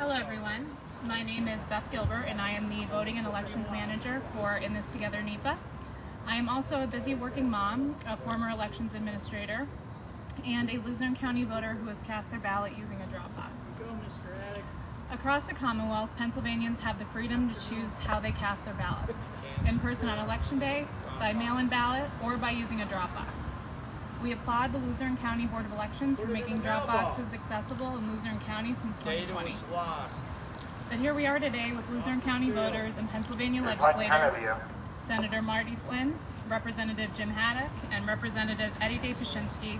Hello everyone, my name is Beth Gilbert and I am the Voting and Elections Manager for In This Together NEPA. I am also a busy working mom, a former elections administrator, and a Luzerne County voter who has cast their ballot using a Dropbox. Go, Mr. Haddock. Across the Commonwealth, Pennsylvanians have the freedom to choose how they cast their ballots, in person on Election Day, by mail-in ballot, or by using a Dropbox. We applaud the Luzerne County Board of Elections for making Dropboxes accessible in Luzerne County since 2020. But here we are today with Luzerne County voters and Pennsylvania legislators, Senator Marty Flynn, Representative Jim Haddock, and Representative Eddie Pashinski,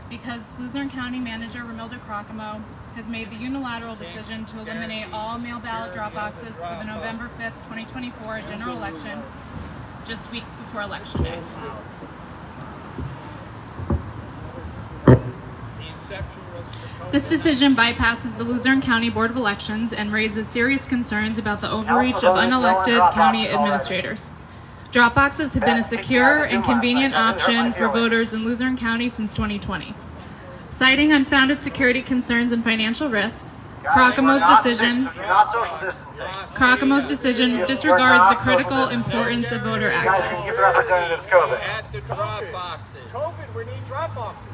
because Luzerne County Manager Ramilda Crockamo has made the unilateral decision to eliminate all mail ballot drop boxes for the November 5th, 2024 general election, just weeks before Election Day. This decision bypasses the Luzerne County Board of Elections and raises serious concerns about the overreach of unelected county administrators. Dropboxes have been a secure and convenient option for voters in Luzerne County since 2020. Citing unfounded security concerns and financial risks, Crockamo's decision disregards the critical importance of voter access. At the Dropboxes. COVID, we need Dropboxes.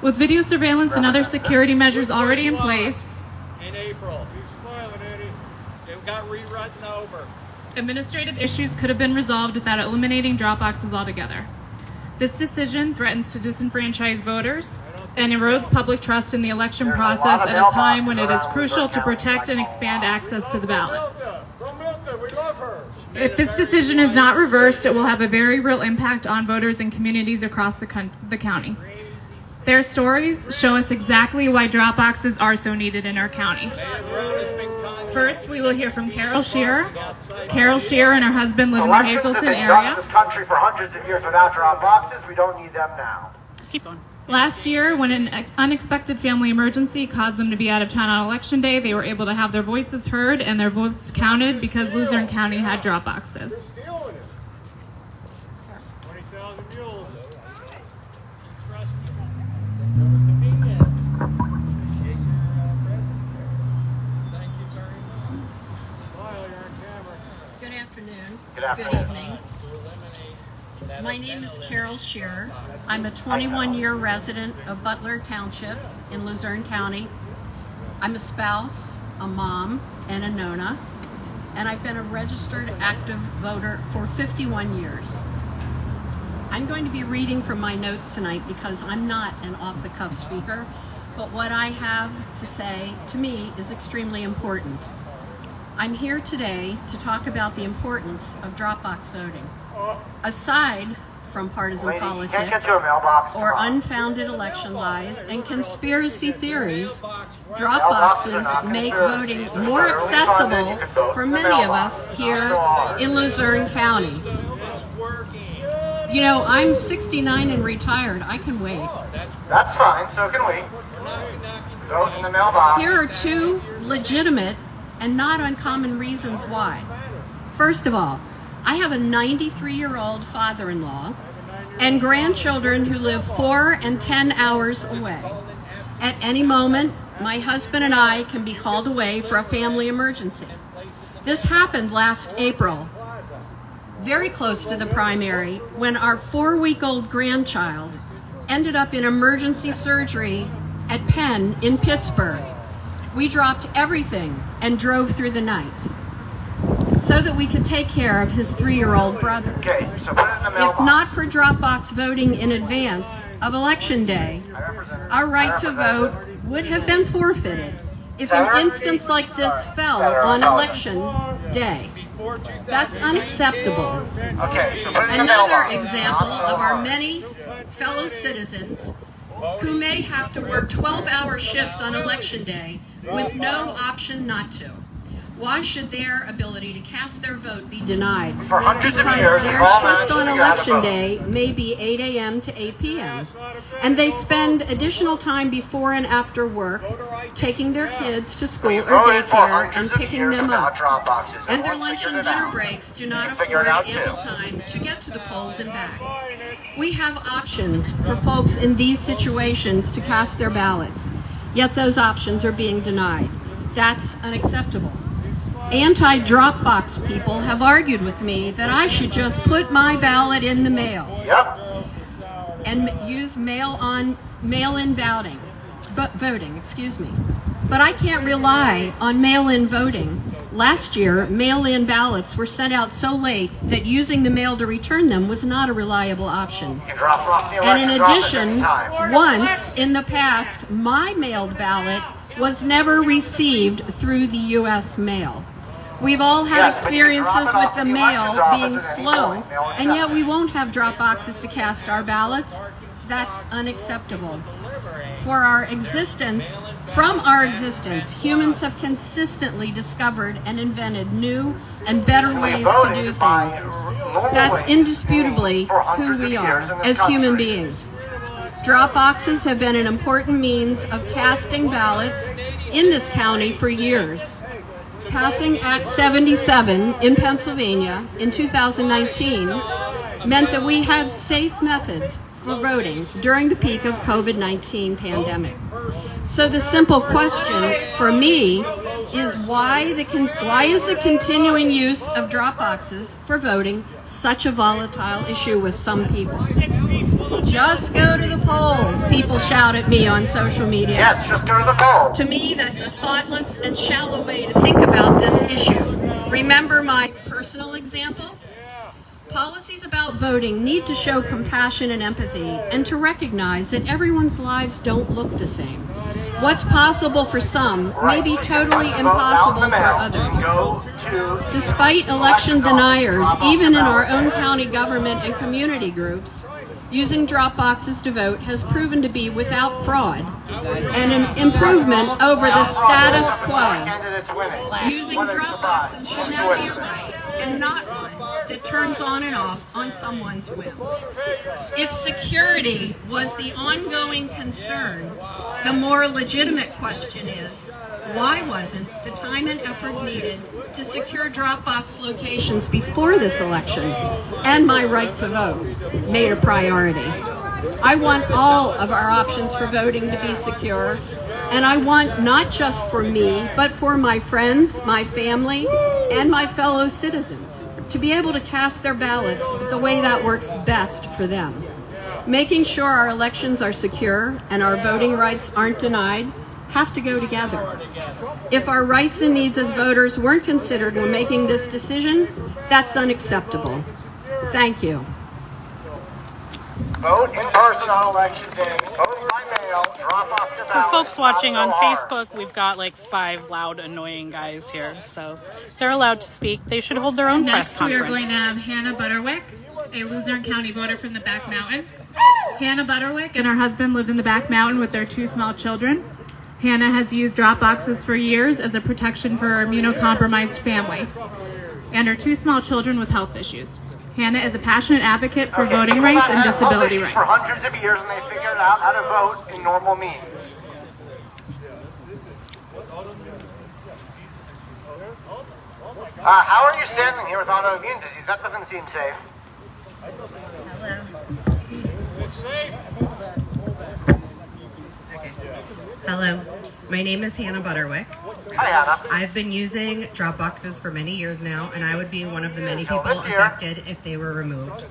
With video surveillance and other security measures already in place, in April. You're smiling, Eddie. It got rewritten over. Administrative issues could have been resolved without eliminating Dropboxes altogether. This decision threatens to disenfranchise voters and erodes public trust in the election process at a time when it is crucial to protect and expand access to the ballot. If this decision is not reversed, it will have a very real impact on voters and communities across the county. Their stories show us exactly why Dropboxes are so needed in our county. First, we will hear from Carol Shearer. Carol Shearer and her husband live in the Hazleton area. In this country for hundreds of years without Dropboxes, we don't need them now. Just keep going. Last year, when an unexpected family emergency caused them to be out of town on Election Day, they were able to have their voices heard and their votes counted because Luzerne County had Dropboxes. 20,000 mules. Good afternoon. Good afternoon. Good evening. My name is Carol Shearer. I'm a 21-year resident of Butler Township in Luzerne County. I'm a spouse, a mom, and a Nona, and I've been a registered active voter for 51 years. I'm going to be reading from my notes tonight because I'm not an off-the-cuff speaker, but what I have to say to me is extremely important. I'm here today to talk about the importance of Dropbox voting. Aside from partisan politics or unfounded election lies and conspiracy theories, Dropboxes make voting more accessible for many of us here in Luzerne County. You know, I'm 69 and retired. I can wait. That's fine, so can we. Vote in the mailbox. Here are two legitimate and not uncommon reasons why. First of all, I have a 93-year-old father-in-law and grandchildren who live 4 and 10 hours away. At any moment, my husband and I can be called away for a family emergency. This happened last April, very close to the primary, when our 4-week-old grandchild ended up in emergency surgery at Penn in Pittsburgh. We dropped everything and drove through the night so that we could take care of his 3-year-old brother. Okay, so put it in the mailbox. If not for Dropbox voting in advance of Election Day, our right to vote would have been forfeited if an instance like this fell on Election Day. That's unacceptable. Okay, so put it in the Another mailbox. example of our many fellow citizens who may have to work 12-hour shifts on Election Day with no option not to. Why should their ability to cast their vote be denied? For hundreds of Because years, their we've all shift managed to on figure out how to Election vote. Day may be 8 a.m. to 8 p.m. and they spend additional time before and after work taking their kids to school or Voted for daycare hundreds and of picking years them without up. Dropboxes. And their once lunch figured and it dinner out, breaks do not can figure afford it out ample too. time to get to the polls and back. We have options for folks in these situations to cast their ballots. yet those options are being denied. That's unacceptable. Anti-Dropbox people have argued with me that I should just put my ballot in the mail. Yep. And use mail-in voting, But I can't rely on mail-in voting. Last year, mail-in ballots were sent out so late that using the mail to return them was not a reliable option. You can drop them off the And in election office addition, anytime. once in the past, my mailed ballot was never received through the U.S. mail. We've all had Yes, but you can drop experiences it with off the the mail elections office being at any slow, point. Mail it and yet out. we won't have drop boxes to cast our ballots. That's unacceptable. From our existence, humans have consistently discovered and invented new and better ways to do things. That's indisputably who we are as human beings. Drop boxes have been an important means of casting ballots in this county for years. Passing Act 77 in Pennsylvania in 2019 meant that we had safe methods for voting during the peak of COVID-19 pandemic. So the simple question for me is why is the continuing use of drop boxes for voting such a volatile issue with some people? Just go to the polls, people shout at me on social media. Yes, just go to the poll. To me, that's a thoughtless and shallow way to think about this issue. Remember my personal example? Policies about voting need to show compassion and empathy and to recognize that everyone's lives don't look the same. What's possible for some may be totally impossible for others. Go to Despite election deniers, even in our own county government and community groups, using drop boxes to vote has proven to be without fraud and an improvement over the status quo. candidates winning. Using drop boxes should now be a right and not one that turns on and off on someone's whim. If security was the ongoing concern, the more legitimate question is, why wasn't the time and effort needed to secure Dropbox locations before this election and my right to vote made a priority? I want all of our options for voting to be secure, and I want not just for me, but for my friends, my family, and my fellow citizens to be able to cast their ballots the way that works best for them. Making sure our elections are secure and our voting rights aren't denied have to go together. If our rights and needs as voters weren't considered when making this decision, that's unacceptable. Thank you. Vote in person on election day. Vote by mail. Drop off your For ballot. folks watching Not on so hard. Facebook, we've got like 5 loud, annoying guys here, so they're allowed to speak. They should hold their own press Next, we are conference. going to have Hannah Butterwick, a Luzerne County voter from the Back Mountain. Hannah Butterwick and her husband live in the Back Mountain with their 2 small children. Hannah has used drop boxes for years as a protection for her immunocompromised family and her 2 small children with health issues. Hannah is a passionate advocate for voting rights and disability rights. For hundreds of years, and they figured out how to vote in normal means. How are you standing here with autoimmune disease? That doesn't seem safe. Hello, my name is Hannah Butterwick. Hi, Hannah. I've been using drop boxes for many years now, and I would be one of the many people this year. affected if they were removed.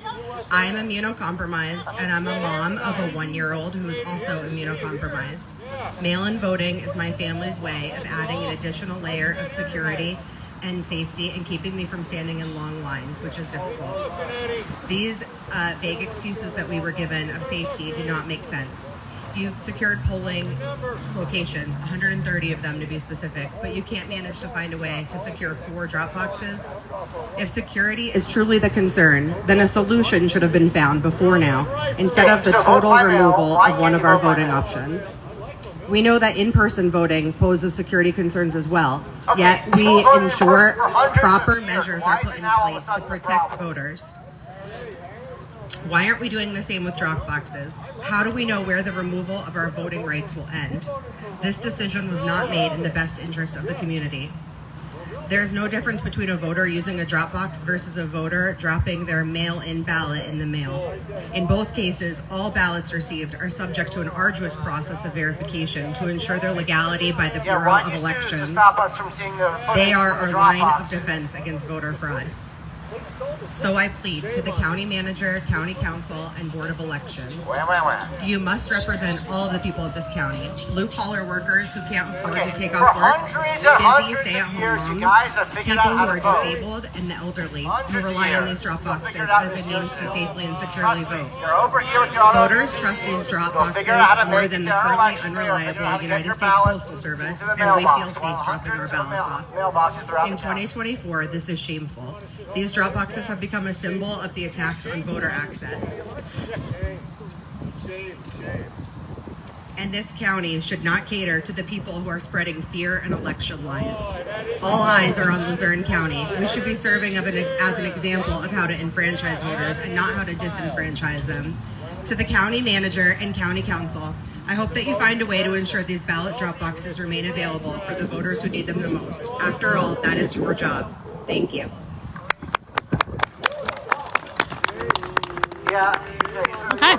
I'm immunocompromised, and I'm a mom of a 1-year-old who is also immunocompromised. Mail-in voting is my family's way of adding an additional layer of security and safety and keeping me from standing in long lines, which is difficult. These vague excuses that we were given of safety do not make sense. You've secured polling locations, 130 of them to be specific, but you can't manage to find a way to secure 4 drop boxes. If security is truly the concern, then a solution should have been found before now, instead of the total removal of one of our voting options. We know that in-person voting poses security concerns as well, yet we ensure proper measures are put in place to protect voters. Why aren't we doing the same with drop boxes? How do we know where the removal of our voting rights will end? This decision was not made in the best interest of the community. There's no difference between a voter using a Dropbox versus a voter dropping their mail-in ballot in the mail. In both cases, all ballots received are subject to an arduous process of verification to ensure their legality by the Bureau of Elections. They are our line of defense against voter fraud. So I plead to the county manager, county council, and board of elections. You must represent all of the people of this county. Blue-collar workers who can't afford to take off work, busy stay-at-home moms, people who are disabled, and the elderly who rely on these drop boxes as a means to safely and securely vote. Voters trust these drop boxes more than the currently unreliable United States Postal Service, and we feel safe dropping our ballots off. In 2024, this is shameful. These drop boxes have become a symbol of the attacks on voter access. And this county should not cater to the people who are spreading fear and election lies. All eyes are on Luzerne County. We should be serving as an example of how to enfranchise voters and not how to disenfranchise them. To the county manager and county council, I hope that you find a way to ensure these ballot drop boxes remain available for the voters who need them the most. After all, that is your job. Thank you. Okay.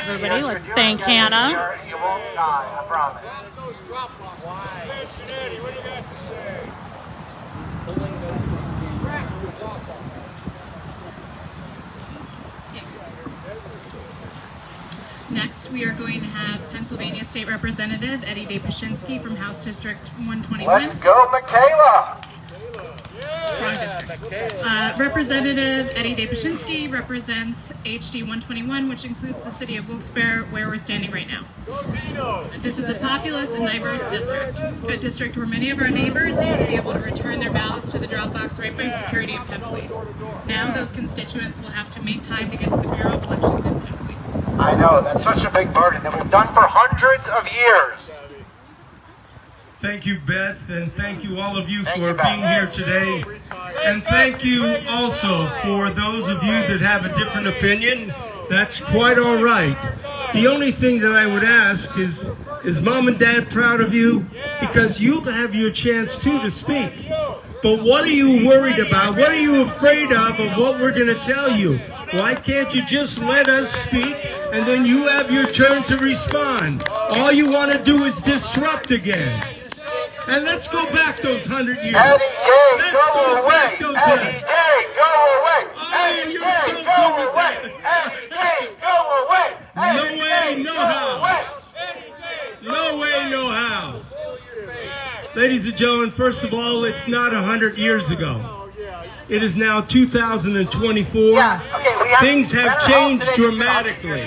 Everybody, let's thank Hannah. You won't die, I promise. Next, we are going to have Pennsylvania State Representative Eddie De Pashinski from House District 121. Let's go, Michaela! Wrong district. Representative Eddie De Pashinski represents HD 121, which includes the city of Wilkes-Barre, where we're standing right now. This is a populous and diverse district, a district where many of our neighbors used to be able to return their ballots to the drop box right by security and Penn Police. Now those constituents will have to make time to get to the Bureau of Elections and Penn Police. I know, that's such a big burden that we've done for hundreds of years. Thank you, Beth, and thank you all of you for being here today. And thank you also for those of you that have a different opinion. That's quite all right. The only thing that I would ask is Mom and Dad proud of you? Because you'll have your chance too to speak. But what are you worried about? What are you afraid of what we're going to tell you? Why can't you just let us speak and then you have your turn to respond? All you want to do is disrupt again. And let's go back those 100 years. Eddie Day, go away! Eddie Day, go away! Oh, you're so good with that. Eddie Day, go away! No way, no how. No way, no how. Ladies and gentlemen, first of all, it's not 100 years ago. It is now 2024. Things have changed dramatically.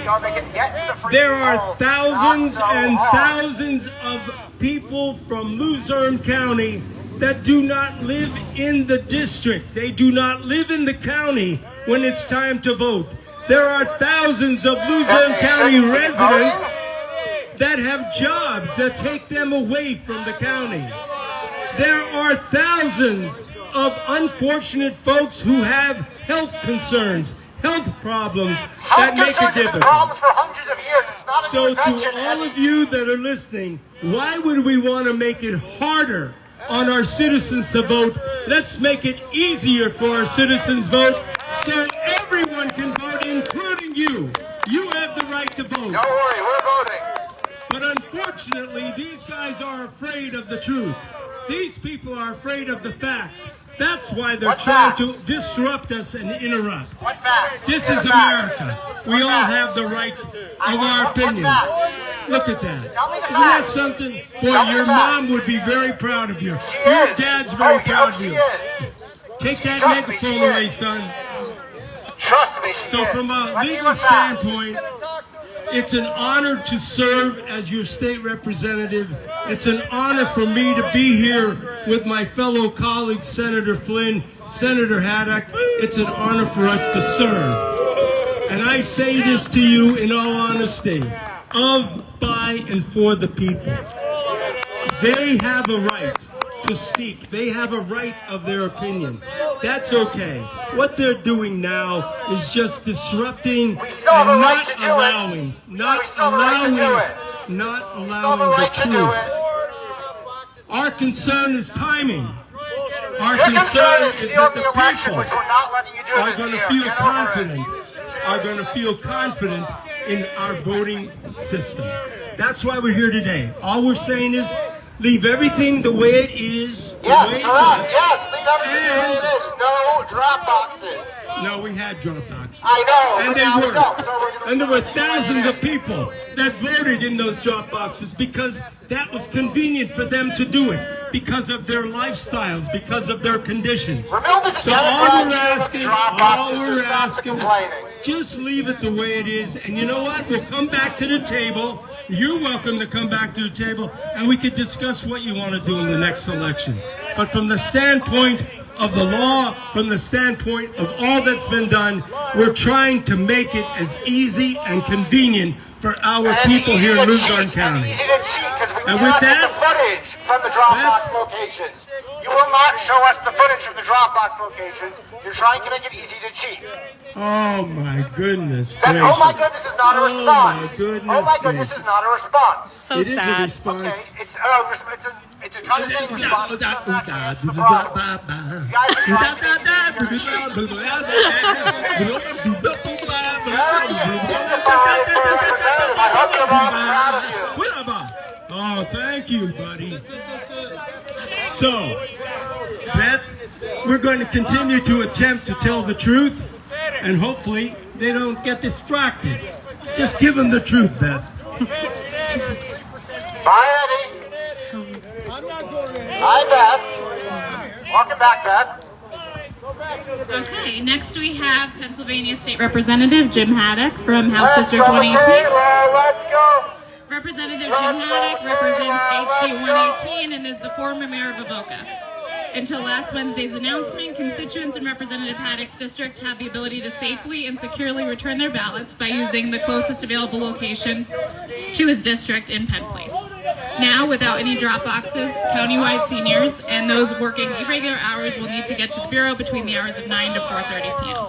There are thousands and thousands of people from Luzerne County that do not live in the district. They do not live in the county when it's time to vote. There are thousands of Luzerne County residents that have jobs that take them away from the county. There are thousands of unfortunate folks who have health concerns, health problems that make a difference. So to all of you that are listening, why would we want to make it harder on our citizens to vote? Let's make it easier for our citizens to vote so everyone can vote, including you. You have the right to vote. Don't worry, we're voting. But unfortunately, these guys are afraid of the truth. These people are afraid of the facts. That's why they're trying to disrupt us and interrupt. What facts? This is America. We all have the right of our opinion. Look at that. Isn't that something? Boy, your mom would be very proud of you. Your dad's very proud of you. Take that megaphone away, son. Trust me. So from a legal standpoint, it's an honor to serve as your state representative. It's an honor for me to be here with my fellow colleagues, Senator Flynn, Senator Haddock. It's an honor for us to serve. And I say this to you in all honesty, of, by, and for the people. They have a right to speak. They have a right of their opinion. That's okay. What they're doing now is just disrupting and not allowing the truth. Our concern is timing. Our Your concern is stealing that the the election, people which we're not letting you do are this going to year. feel Get over it. confident in our voting system. That's why we're here today. All we're saying is leave everything the way it is. Yes, correct. Yes, leave everything the way it is. No drop boxes. No, we had Dropbox. I know. And but now they we worked. don't, so we're gonna And there were leave it the way thousands it of is. people that voted in those drop boxes because that was convenient for them to do it, because of their lifestyles, because of their conditions. Remove the So all we're asking, complaining. just leave it the way it is. And you know what? We'll come back to the table. You're welcome to come back to the table, and we could discuss what you want to do in the next election. But from the standpoint of the law, from the standpoint of all that's been done, we're trying to make it as easy and convenient for our people here in Luzerne County. Easy to cheat because we And cannot with get that- the footage from the Dropbox locations. You will not show us the footage from the Dropbox locations. You're trying to make it easy to cheat. Oh my goodness That, gracious. oh my goodness is not a response. goodness Oh my goodness is not a response. So It is a sad. response. Okay, it's a condescending response. It's not actually answer the problem. You guys are trying to make it easier to cheat. I hope you're all proud of you. Oh, thank you, buddy. So, Beth, we're going to continue to attempt to tell the truth, and hopefully they don't get distracted. Just give them the truth, Beth. Bye, Eddie. Hi, Beth. Welcome back, Beth. Okay, next we have Pennsylvania State Representative Jim Haddock from House Let's District go, 118. Let's go. Representative Jim Haddock represents HD 118 and is the former mayor of Avoca. Until last Wednesday's announcement, constituents in Representative Haddock's district have the ability to safely and securely return their ballots by using the closest available location to his district in Penn Place. Now, without any drop boxes, countywide seniors and those working irregular hours will need to get to the Bureau between the hours of 9 to 4:30 p.m.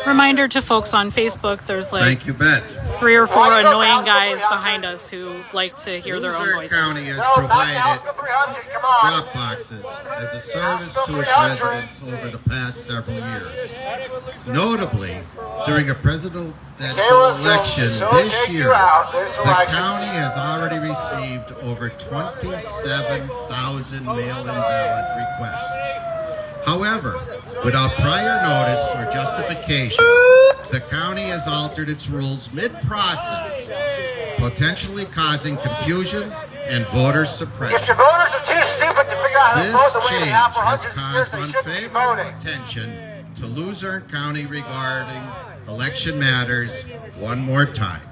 Reminder to folks on Facebook, there's like Thank you, Beth. 3 or 4 annoying guys behind us who like to hear their own Luzerne voices. County has No, back to House provided Bill 300. Come on. drop boxes as a service to its residents over the past several years. Notably, during a presidential election this year, the county has already received over 27,000 mail-in ballot requests. However, without prior notice or justification, the county has altered its rules mid-process, potentially causing confusion and voter If suppression. your voters are too stupid to figure out how to vote the This way they change have for has hundreds of years, caused they shouldn't be unfavorable voting. attention to Luzerne County regarding election matters one more time.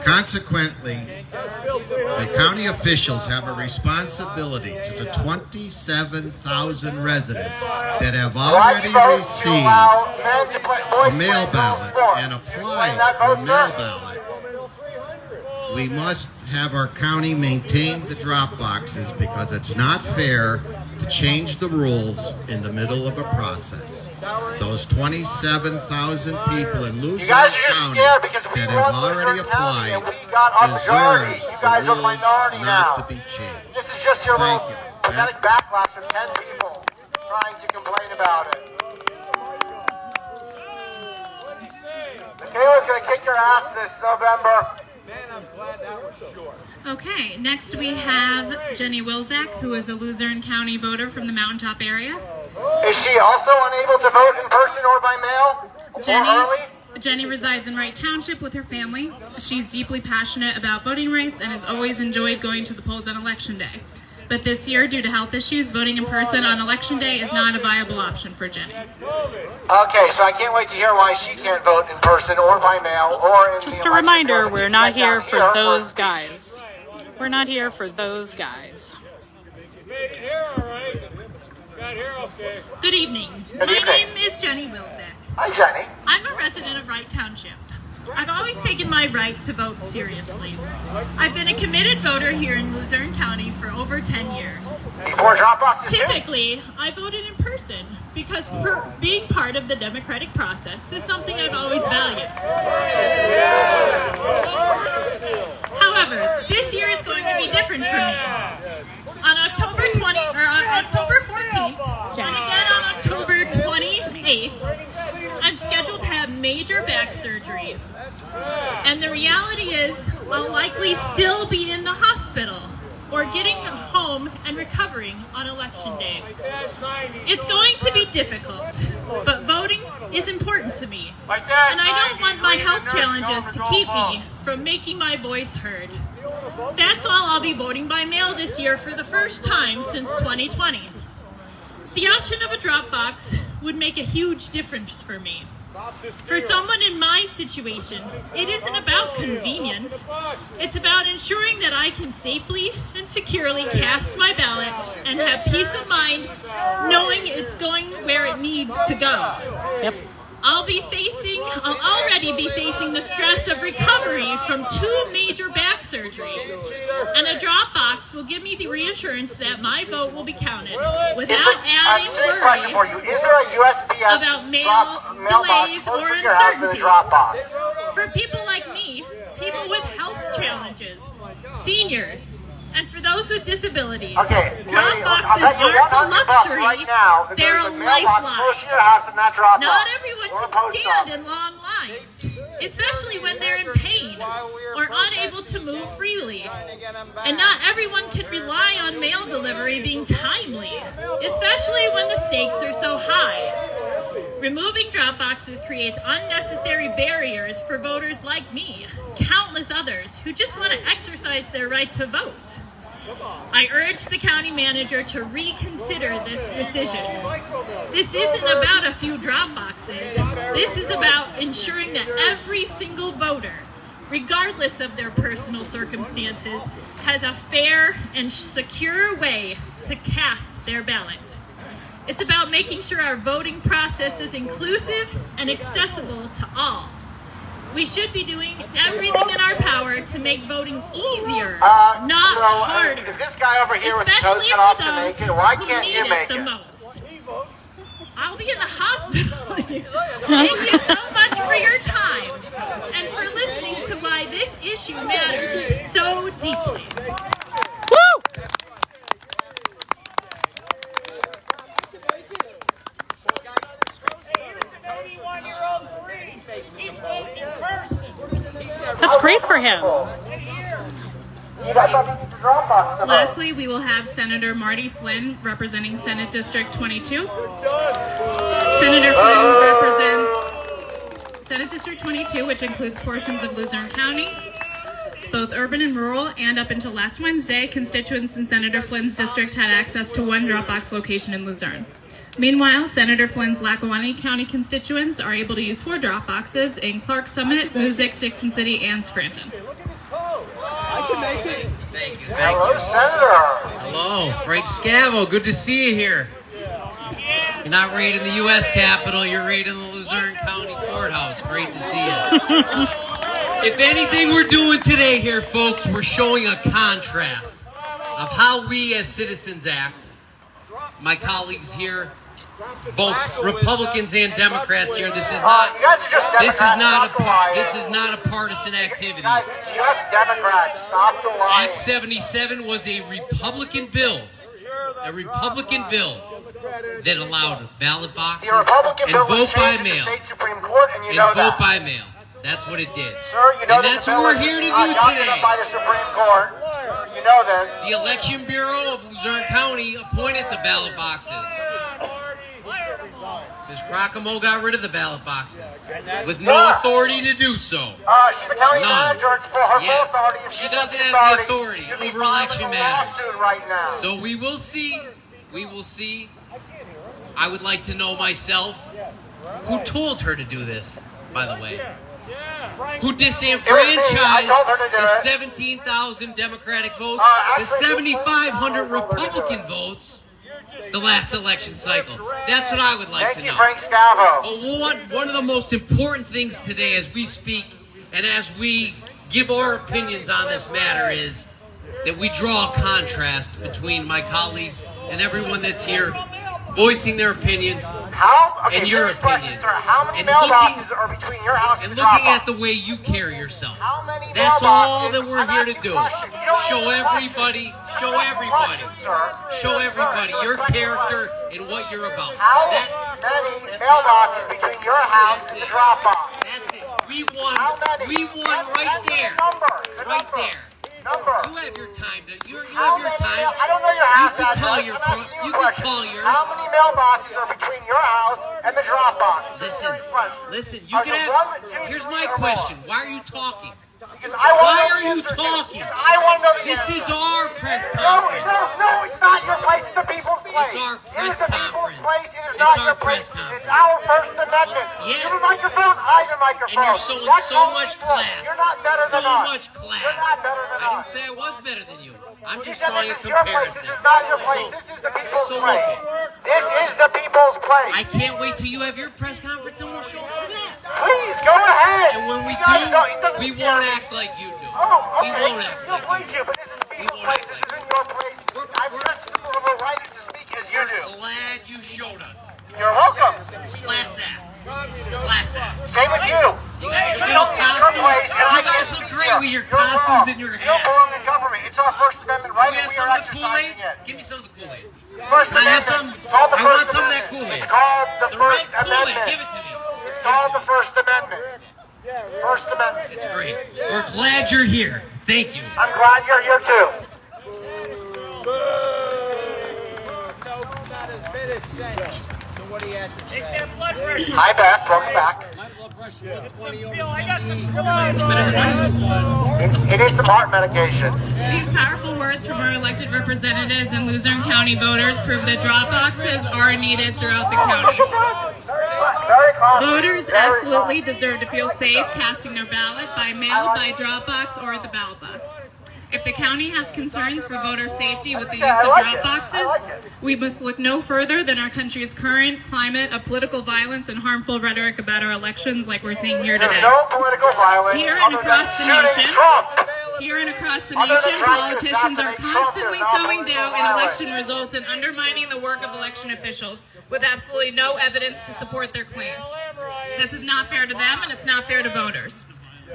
Consequently, the county officials have a responsibility to the 27,000 residents that have Why already do you vote to received allow men to play, a boys mail play girls ballot sport? and Explain applied that for a vote, mail sir. ballot. We must have our county maintain the drop boxes because it's not fair to change the rules in the middle of a process. Those 27,000 people in You Luzerne guys are just County scared because we that have run already Luzerne County and applied we got our majority. deserves You guys the are the rules minority not now. to be changed. This is just your Thank little you. pathetic backlash from 10 people trying to complain about it. Michaela's going to kick your ass this November. Okay, next we have Jenny Wilczak, who is a Luzerne County voter from the Mountaintop area. Is she also unable to vote in person or by mail? Or early? Jenny resides in Wright Township with her family. She's deeply passionate about voting rights and has always enjoyed going to the polls on Election Day. But this year, due to health issues, voting in person on Election Day is not a viable option for Jenny. Okay, so I can't wait to hear why she can't vote in person or by mail or in Just the a election reminder, building. we're She not went down here for a those speech. guys. We're not here for those guys. Good evening. Good My evening. name is Jenny Wilczak. Hi, Jenny. I'm a resident of Wright Township. I've always taken my right to vote seriously. I've been a committed voter here in Luzerne County for over 10 years. Before Dropbox is here. Typically, I voted in person because being part of the democratic process is something I've always valued. However, this year is going to be different for me. major back surgery. And the reality is, I'll likely still be in the hospital or getting home and recovering on election day. It's going to be difficult, but voting is important to me. And I don't want my health challenges to keep me from making my voice heard. That's why I'll be voting by mail this year for the first time since 2020. The option of a Dropbox would make a huge difference for me. For someone in my situation, it isn't about convenience. It's about ensuring that I can safely and securely cast my ballot and have peace of mind knowing it's going where it needs to go. Yep. I'll already be facing the stress of recovery from 2 major back surgeries. And a Dropbox will give me the reassurance that my vote will be counted without adding serious question for you. Is there a USPS about mail delays or closer to your house than a uncertainty. Dropbox? For people like me, people with health challenges, seniors, and for those with disabilities, Okay, Dropboxes aren't a luxury, right now, that they're there's a a mailbox lifeline. close to your house and that Dropbox. Not everyone or a can post stand office. in long lines, especially when they're in pain or unable to move freely. And not everyone can rely on mail delivery being timely, especially when the stakes are so high. Removing Dropboxes creates unnecessary barriers for voters like me, countless others who just want to exercise their right to vote. I urge the county manager to reconsider this decision. This isn't about a few Dropboxes. This is about ensuring that every single voter, regardless of their personal circumstances, has a fair and secure way to cast their ballot. It's about making sure our voting process is inclusive and accessible to all. We should be doing everything in our power to make voting easier, not harder. If this guy over here with the Especially toes cut off for can those make it, why who can't need you it make the it? most. I'll be in the hospital. Thank you so much for your time and for listening to why this issue matters so deeply. That's great for him. Lastly, we will have Senator Marty Flynn representing Senate District 22. Senator Flynn represents Senate District 22, which includes portions of Luzerne County, both urban and rural, and up until last Wednesday, constituents in Senator Flynn's district had access to one Dropbox location in Luzerne. Meanwhile, Senator Flynn's Lackawanna County constituents are able to use 4 Dropboxes in Clark Summit, Moosic, Dixon City, and Scranton. Hello, Senator. Hello, Frank Scavo. Good to see you here. You're not raiding the U.S. Capitol, you're raiding the Luzerne County Courthouse. Great to see you. If anything we're doing today here, folks, we're showing a contrast of how we as citizens act. My colleagues here, both Republicans and Democrats here, this is not a partisan activity. Guys, just Democrats. Stop the lying. Act 77 was a Republican bill. A Republican bill that allowed ballot boxes The Republican and bill was vote by changed in the mail. state Supreme Court, and you And know vote that. by mail. That's what it did. Sir, you know And that that's the what bill we're is here to not do done today. by the Supreme Court. You know this. The Election Bureau of Luzerne County appointed the ballot boxes. Ms. Crockamo got rid of the ballot boxes with no authority to do so. She's the county None. manager. It's for her full Yeah. authority. If She wants doesn't the have the authority you'd be over filing election a matters. lawsuit right now. So we will see. We will see. I would like to know myself who told her to do this, by the way. Who disenfranchised the 17,000 Democratic votes, the 7,500 Republican votes the last election cycle. That's what I would like Thank to you, know. Frank Scavo. But one of the most important things today as we speak and as we give our opinions on this matter is that we draw a contrast between my colleagues and everyone that's here voicing their opinion and your serious question, opinion. sir. How many And mailboxes are between your house and and the looking Dropbox? at the way you carry yourself. How many That's mailboxes? all that we're I'm here to asking do. a question. You don't Show answer the question. everybody, show That's the everybody, question, sir. show everybody Sir, your respect the character question. and what you're about. How That many mailboxes between your house and the Dropbox? That's it. We won. How many? We won right there. The Right number. there. Number. You have your time to. You How have your many? time. I don't know your house You can call address. your. I'm asking You a can question. call yours. How many mailboxes are between your house and the Dropbox? Listen. Serious question. Listen. You Are can you have. 1, 2, Here's 3, my or question. more? Why are you talking? Because I want Why to know are the you answer. talking? Because I want to know the This answer. is our press No, conference. it's not your place. It's the people's place. It's our It press is the people's conference. place. It is It's not our your press place. conference. It's our First Amendment. Yeah. You have a microphone. I have a microphone. And you're showing That's so all much we want. class. You're not better So than us. much class. You're not better than I didn't us. say I was better than you. I'm You just said drawing a this is your place. comparison. This is not your place. This is the people's So place. look. This is the people's place. I can't wait till you have your press conference and we'll show up to that. Please go ahead. And when we You guys don't- it do, doesn't we scare won't me. act like you do. Oh, We okay. won't act Feel like free you do. to, but this is the people's won't place. act This like isn't your place. I'm we're- just as much of a right to speak as you do. Glad you showed us. You're welcome. Class act. Class act. Same with you. You guys You don't need your place, and I You can't guys speak look great here. with your You're costumes wrong. and your You don't hats. belong in government. It's our First Amendment right, You and have we are some of the exercising Kool-Aid? it. Give me some of the Kool-Aid. First Can I have Amendment. some? It's called the I First want some of that Amendment. Kool-Aid. It's called the The First red Kool-Aid. Amendment. Give it to me. It's called the First Amendment. First Amendment. It's great. We're glad you're here. Thank you. I'm glad you're here too. Hi Beth, welcome back. He needs some heart medication. These powerful words from our elected representatives and Luzerne County voters prove that drop boxes are needed throughout the county. Very calm. Voters absolutely deserve to feel safe casting their ballot by mail, by drop box, or at the ballot box. If the county has concerns for voter safety with the use of drop boxes, we must look no further than our country's current climate of political violence and harmful rhetoric about our elections like we're seeing here There's today. no political violence Here and other than across the shooting nation, Trump. Here and across the Other than nation, trying to politicians are assassinate Trump, constantly there's no sowing political doubt in violence. election results and undermining the work of election officials with absolutely no evidence to support their claims. This is not fair to them, and it's not fair to voters.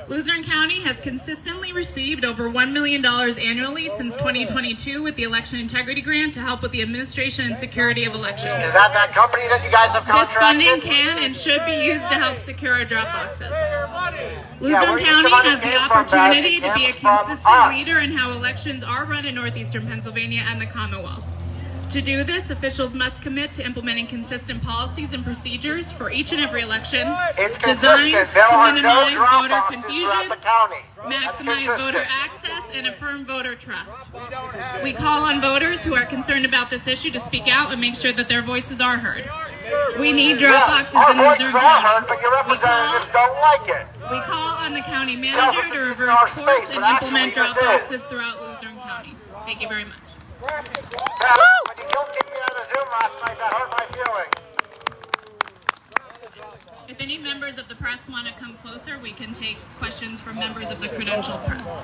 Luzerne County has consistently received over $1 million annually since 2022 with the Election Integrity Grant to help with the administration and security of elections. Is that company that you guys have This funding contracted? can and should be used to help secure our drop boxes. Yeah, Luzerne where County the money has the came from, opportunity Beth, to be a it comes from consistent us. leader in how elections are run in northeastern Pennsylvania and the Commonwealth. To do this, officials must commit to implementing consistent policies and procedures for each and every election It's designed consistent. There to are no minimize drop voter boxes throughout confusion, the county. maximize That's voter consistent. access, and affirm voter trust. We call on voters who are concerned about this issue to speak out and make sure that their voices are heard. We need drop boxes Our in Luzerne voices are heard, County. but your representatives don't like it. We call on the county This manager is to our reverse space, course but and actually implement drop this is. boxes throughout Luzerne County. Thank you very much. Beth, when you killed me out of the Zoom last night, that hurt my feelings. If any members of the press want to come closer, we can take questions from members of the credentialed press.